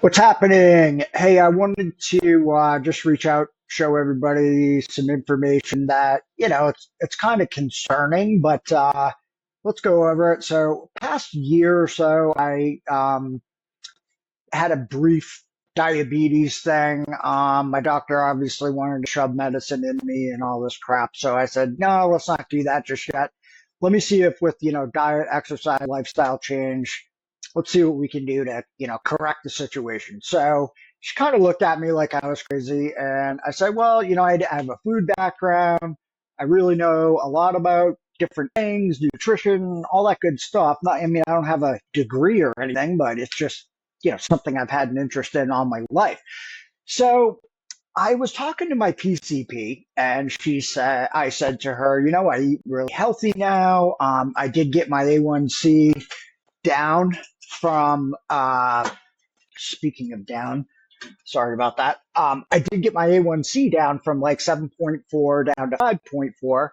What's happening? Hey, I wanted to just reach out, show everybody some information that, it's kind of concerning, but let's go over it. So, past year or so, I had a brief diabetes thing. My doctor obviously wanted to shove medicine in me and all this crap. So I said, no, let's not do that just yet. Let me see if with, diet, exercise, lifestyle change, let's see what we can do to, correct the situation. So she kind of looked at me like I was crazy. And I said, well, I have a food background. I really know a lot about different things, nutrition, all that good stuff. Not, I mean, I don't have a degree or anything, but it's just something I've had an interest in all my life. So I was talking to my PCP, and I said to her, I eat really healthy now. I did get my A1c down from, speaking of down, sorry about that. I did get my A1c down from like 7.4 down to 5.4.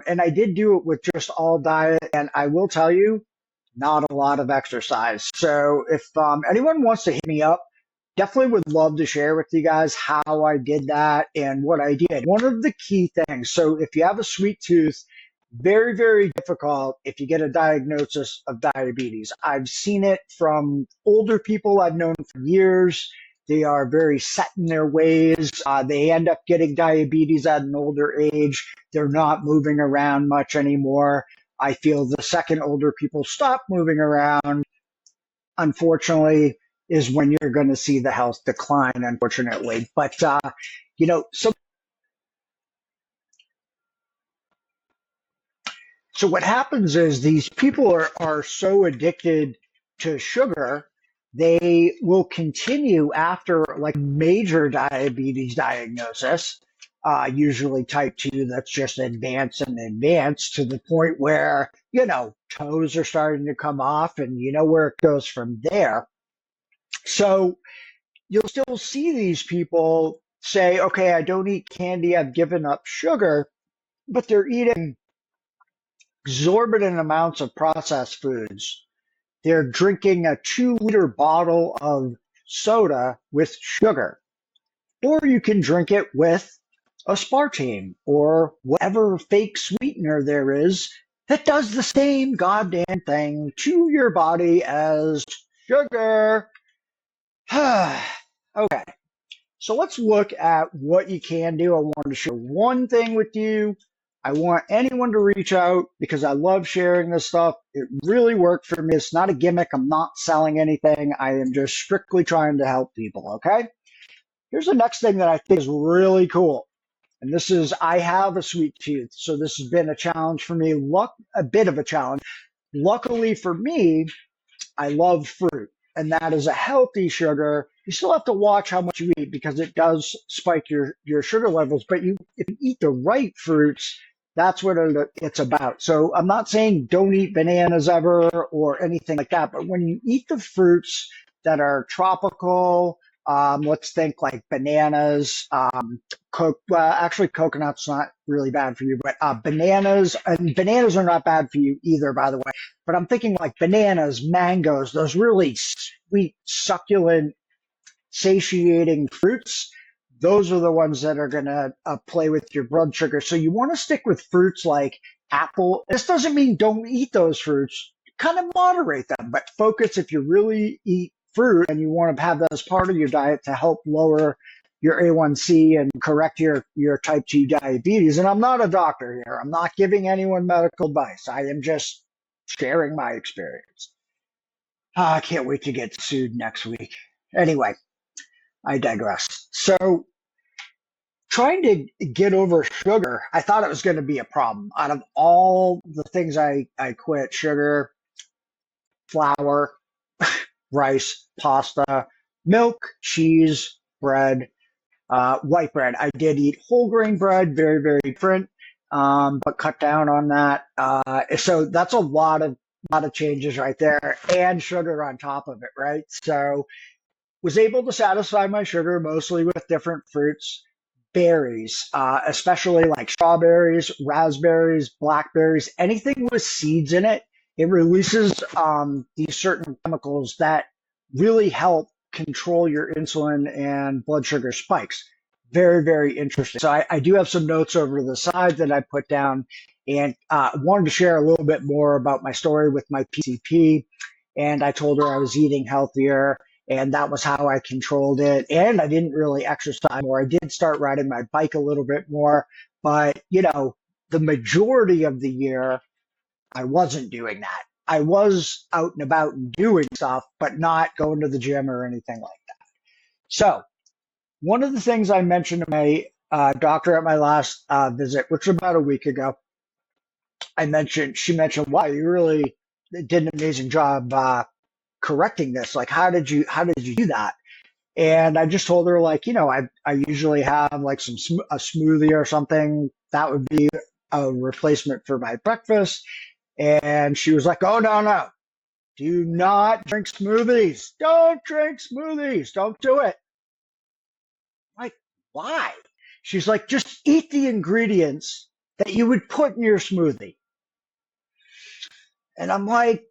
And I did do it with just all diet. And I will tell you, not a lot of exercise. So if anyone wants to hit me up, definitely would love to share with you guys how I did that and what I did. One of the key things, so if you have a sweet tooth, very, very difficult if you get a diagnosis of diabetes. I've seen it from older people I've known for years. They are very set in their ways. They end up getting diabetes at an older age. They're not moving around much anymore. I feel the second older people stop moving around, unfortunately, is when you're going to see the health decline, unfortunately. But, so what happens is these people are so addicted to sugar, they will continue after like major diabetes diagnosis, usually type 2 that's just advanced and advanced to the point where, toes are starting to come off and you know where it goes from there. So you'll still see these people say, okay, I don't eat candy, I've given up sugar, but they're eating exorbitant amounts of processed foods. They're drinking a 2-liter bottle of soda with sugar, or you can drink it with aspartame or whatever fake sweetener there is that does the same goddamn thing to your body as sugar. Okay, so let's look at what you can do. I want to share one thing with you. I want anyone to reach out because I love sharing this stuff. It really worked for me. It's not a gimmick. I'm not selling anything. I am just strictly trying to help people, okay? Here's the next thing that I think is really cool. And this is, I have a sweet tooth, so this has been a challenge for me, a bit of a challenge. Luckily for me, I love fruit, and that is a healthy sugar. You still have to watch how much you eat because it does spike your sugar levels, but if you eat the right fruits, that's what it's about. So I'm not saying don't eat bananas ever or anything like that, but when you eat the fruits that are tropical, let's think like bananas, actually coconut's not really bad for you, but bananas, and bananas are not bad for you either, by the way. But I'm thinking like bananas, mangoes, those really sweet, succulent, satiating fruits. Those are the ones that are going to play with your blood sugar. So you want to stick with fruits like apple. This doesn't mean don't eat those fruits. Kind of moderate them, but focus if you really eat fruit and you want to have that as part of your diet to help lower your A1c and correct your type 2 diabetes. And I'm not a doctor here. I'm not giving anyone medical advice. I am just sharing my experience. I can't wait to get sued next week. Anyway, I digress. So trying to get over sugar, I thought it was going to be a problem. Out of all the things I quit, sugar, flour, rice, pasta, milk, cheese, bread, white bread. I did eat whole grain bread, very, very different, but cut down on that. So that's a lot of changes right there, and sugar on top of it, right? So was able to satisfy my sugar mostly with different fruits, berries, especially like strawberries, raspberries, blackberries, anything with seeds in it. It releases these certain chemicals that really help control your insulin and blood sugar spikes. Very, very interesting. So I do have some notes over to the side that I put down, and wanted to share a little bit more about my story with my PCP. And I told her I was eating healthier, and that was how I controlled it. And I didn't really exercise more. I did start riding my bike a little bit more, but the majority of the year, I wasn't doing that. I was out and about and doing stuff, but not going to the gym or anything like that. So one of the things I mentioned to my doctor at my last visit, which was about a week ago, she mentioned, wow, you really did an amazing job correcting this. Like, how did you do that? And I just told her, like, I usually have like a smoothie or something. That would be a replacement for my breakfast. And she was like, oh, no, no, do not drink smoothies. Don't drink smoothies. Don't do it. I'm like, why? She's like, just eat the ingredients that you would put in your smoothie. And I'm like,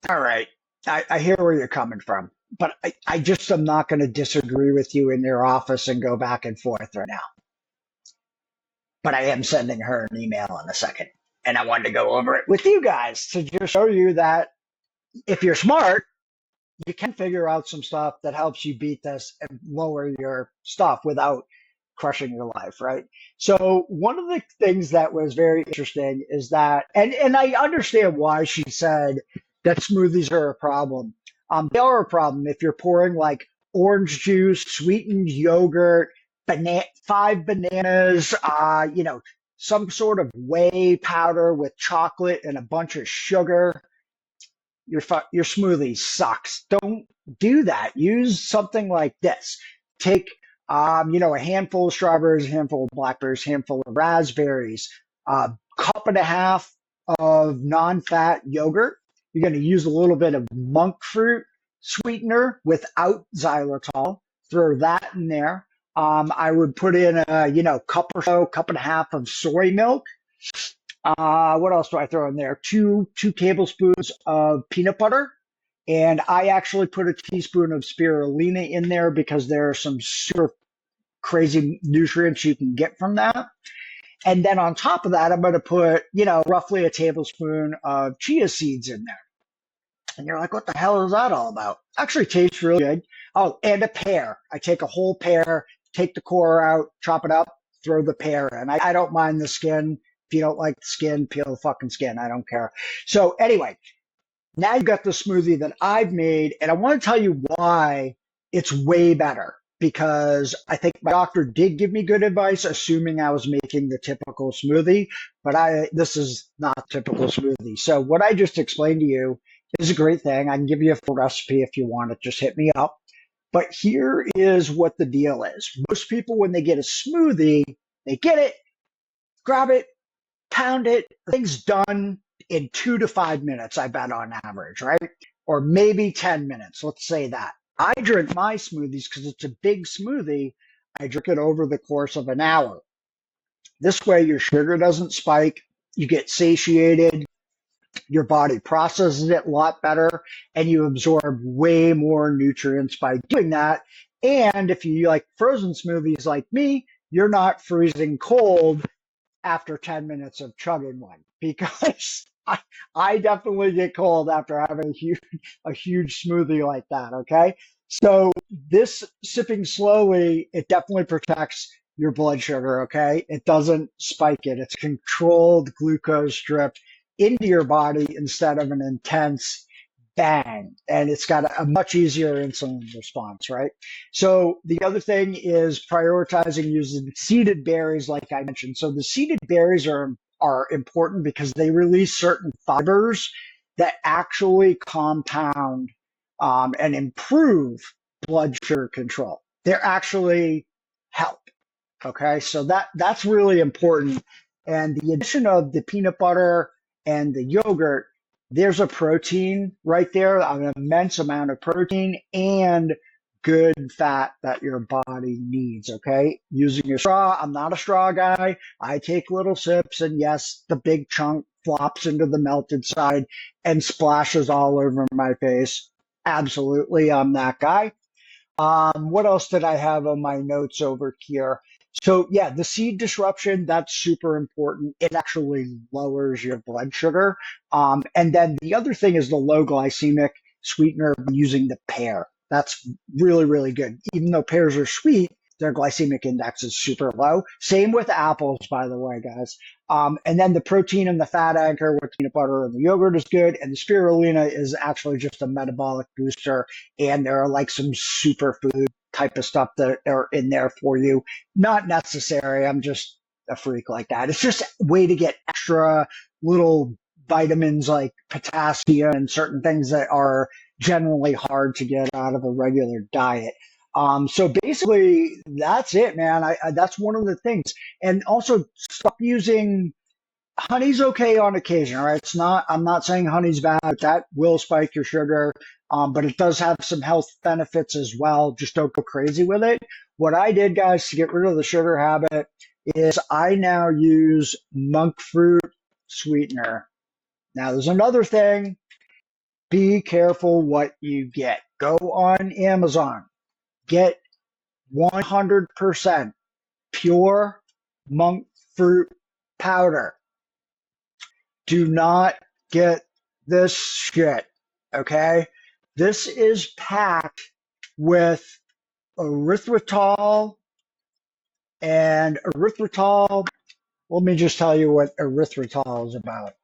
all right, I hear where you're coming from, but I just am not going to disagree with you in your office and go back and forth right now. But I am sending her an email in a second, and I wanted to go over it with you guys to just show you that if you're smart, you can figure out some stuff that helps you beat this and lower your stuff without crushing your life, right? So one of the things that was very interesting is that, and I understand why she said that smoothies are a problem. They are a problem if you're pouring like orange juice, sweetened yogurt, 5 bananas, some sort of whey powder with chocolate and a bunch of sugar. Your smoothie sucks. Don't do that. Use something like this. Take a handful of strawberries, a handful of blackberries, a handful of raspberries, a cup and a half of non-fat yogurt. You're going to use a little bit of monk fruit sweetener without xylitol. Throw that in there. I would put in a cup and a half of soy milk. What else do I throw in there? Two tablespoons of peanut butter. And I actually put a teaspoon of spirulina in there because there are some super crazy nutrients you can get from that. And then on top of that, I'm going to put, roughly a tablespoon of chia seeds in there. And you're like, what the hell is that all about? Actually tastes really good. Oh, and a pear. I take a whole pear, take the core out, chop it up, throw the pear in. I don't mind the skin. If you don't like the skin, peel the fucking skin. I don't care. So anyway, now you've got the smoothie that I've made, and I want to tell you why it's way better. Because I think my doctor did give me good advice, assuming I was making the typical smoothie, but this is not a typical smoothie. So what I just explained to you is a great thing. I can give you a full recipe if you want it. Just hit me up. But here is what the deal is. Most people, when they get a smoothie, they get it, grab it, pound it. The thing's done in 2 to 5 minutes, I bet, on average, right? Or maybe 10 minutes. Let's say that. I drink my smoothies because it's a big smoothie. I drink it over the course of an hour. This way, your sugar doesn't spike. You get satiated. Your body processes it a lot better, and you absorb way more nutrients by doing that. And if you like frozen smoothies like me, you're not freezing cold after 10 minutes of chugging one, because I definitely get cold after having a huge smoothie like that. Okay. So this sipping slowly, it definitely protects your blood sugar. Okay. It doesn't spike it. It's controlled glucose drip into your body instead of an intense bang. And it's got a much easier insulin response, right? So the other thing is prioritizing using seeded berries, like I mentioned. So the seeded berries are important because they release certain fibers that actually compound and improve blood sugar control. They're actually help. Okay, so that's really important. And the addition of the peanut butter and the yogurt, there's a protein right there, an immense amount of protein and good fat that your body needs. Okay, using a straw, I'm not a straw guy. I take little sips, and yes, the big chunk flops into the melted side and splashes all over my face. Absolutely, I'm that guy. What else did I have on my notes over here? So yeah, the seed disruption, that's super important. It actually lowers your blood sugar. And then the other thing is the low glycemic sweetener using the pear. That's really, really good. Even though pears are sweet, their glycemic index is super low. Same with apples, by the way, guys. And then the protein and the fat anchor with peanut butter and the yogurt is good. And the spirulina is actually just a metabolic booster. And there are like some superfood type of stuff that are in there for you. Not necessary. I'm just a freak like that. It's just a way to get extra little vitamins like potassium and certain things that are generally hard to get out of a regular diet. So basically, that's it, man. That's one of the things. And also, stop using honey's okay on occasion, all right? It's not, I'm not saying honey's bad. That will spike your sugar, but it does have some health benefits as well. Just don't go crazy with it. What I did, guys, to get rid of the sugar habit is I now use monk fruit sweetener. Now, there's another thing. Be careful what you get. Go on Amazon. Get 100% pure monk fruit powder. Do not get this shit, okay? This is packed with erythritol, and erythritol, let me just tell you what erythritol is about.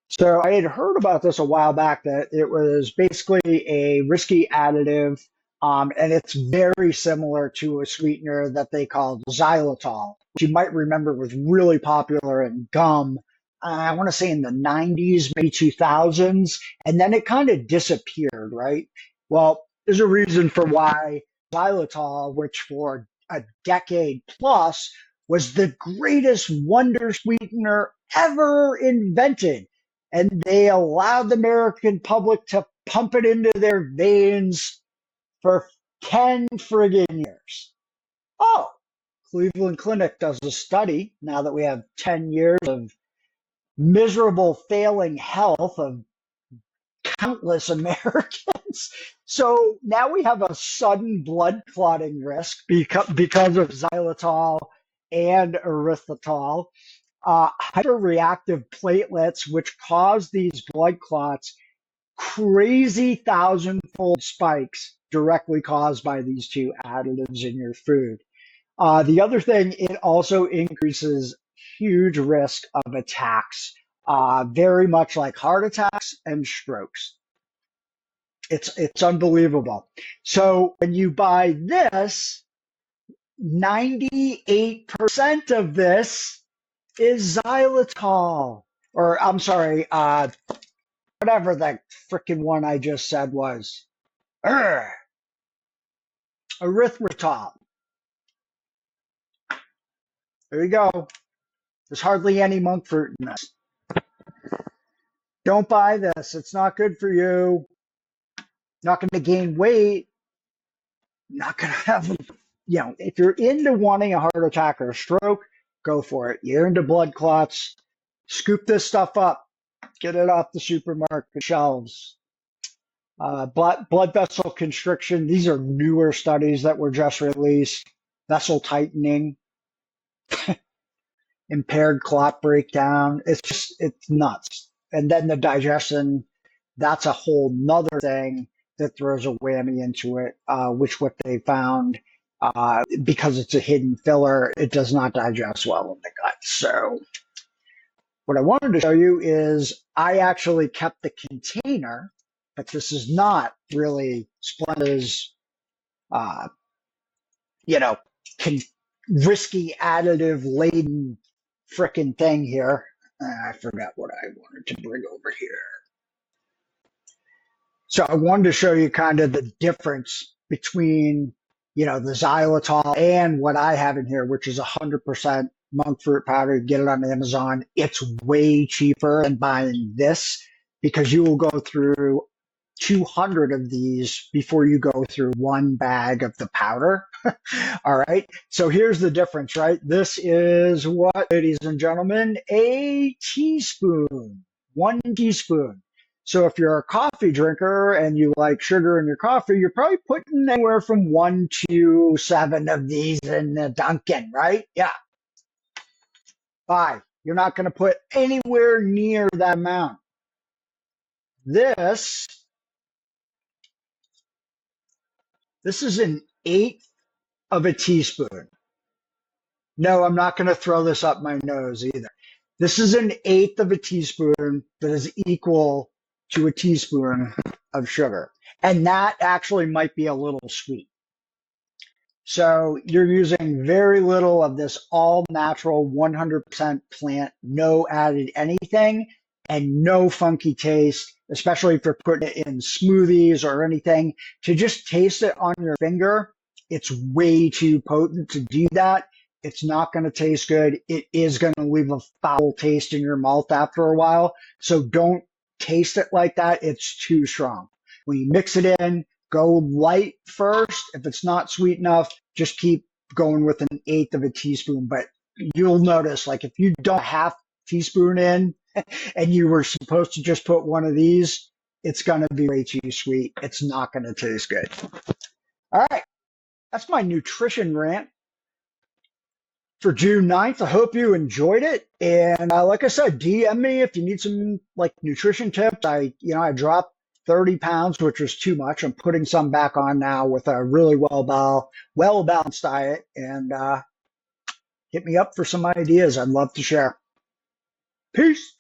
So I had heard about this a while back that it was basically a risky additive, and it's very similar to a sweetener that they called xylitol, which you might remember was really popular in gum. I want to say in the 90s, maybe 2000s, and then it kind of disappeared, right? Well, there's a reason for why xylitol, which for a decade plus was the greatest wonder sweetener ever invented, and they allowed the American public to pump it into their veins for 10 friggin' years. Oh, Cleveland Clinic does a study now that we have 10 years of miserable failing health of countless Americans. So now we have a sudden blood clotting risk because of xylitol and erythritol. Hyperreactive platelets, which cause these blood clots, crazy thousand-fold spikes directly caused by these two additives in your food. The other thing, it also increases huge risk of attacks, very much like heart attacks and strokes. It's unbelievable. So when you buy this, 98% of this is xylitol, or I'm sorry, whatever the frickin' one I just said was. Urgh, erythritol. There you go. There's hardly any monk fruit in this. Don't buy this. It's not good for you. Not going to gain weight. Not going to have, if you're into wanting a heart attack or a stroke, go for it. You're into blood clots. Scoop this stuff up. Get it off the supermarket shelves. Blood vessel constriction. These are newer studies that were just released. Vessel tightening. Impaired clot breakdown. It's nuts. And then the digestion, that's a whole nother thing that throws a whammy into it, which what they found, because it's a hidden filler, it does not digest well in the gut. So what I wanted to show you is I actually kept the container, but this is not really Splenda's, risky additive laden frickin' thing here. I forgot what I wanted to bring over here. So I wanted to show you kind of the difference between, the xylitol and what I have in here, which is 100% monk fruit powder. You get it on Amazon. It's way cheaper than buying this because you will go through 200 of these before you go through one bag of the powder. All right. So here's the difference, right? This is what, ladies and gentlemen, a teaspoon, 1 teaspoon. So if you're a coffee drinker and you like sugar in your coffee, you're probably putting anywhere from 1 to 7 of these in the Dunkin', right? Yeah, 5. You're not going to put anywhere near that amount. This is an eighth of a teaspoon. No, I'm not going to throw this up my nose either. This is an eighth of a teaspoon that is equal to a teaspoon of sugar. And that actually might be a little sweet. So you're using very little of this all natural, 100% plant, no added anything, and no funky taste, especially if you're putting it in smoothies or anything. To just taste it on your finger, it's way too potent to do that. It's not going to taste good. It is going to leave a foul taste in your mouth after a while. So don't taste it like that. It's too strong. When you mix it in, go light first. If it's not sweet enough, just keep going with an eighth of a teaspoon. But you'll notice, like, if you dump a half teaspoon in and you were supposed to just put one of these, it's going to be way too sweet. It's not going to taste good. All right. That's my nutrition rant for June 9th. I hope you enjoyed it. And like I said, DM me if you need some like nutrition tips. I dropped 30 pounds, which was too much. I'm putting some back on now with a really well-balanced diet. And hit me up for some ideas. I'd love to share. Peace.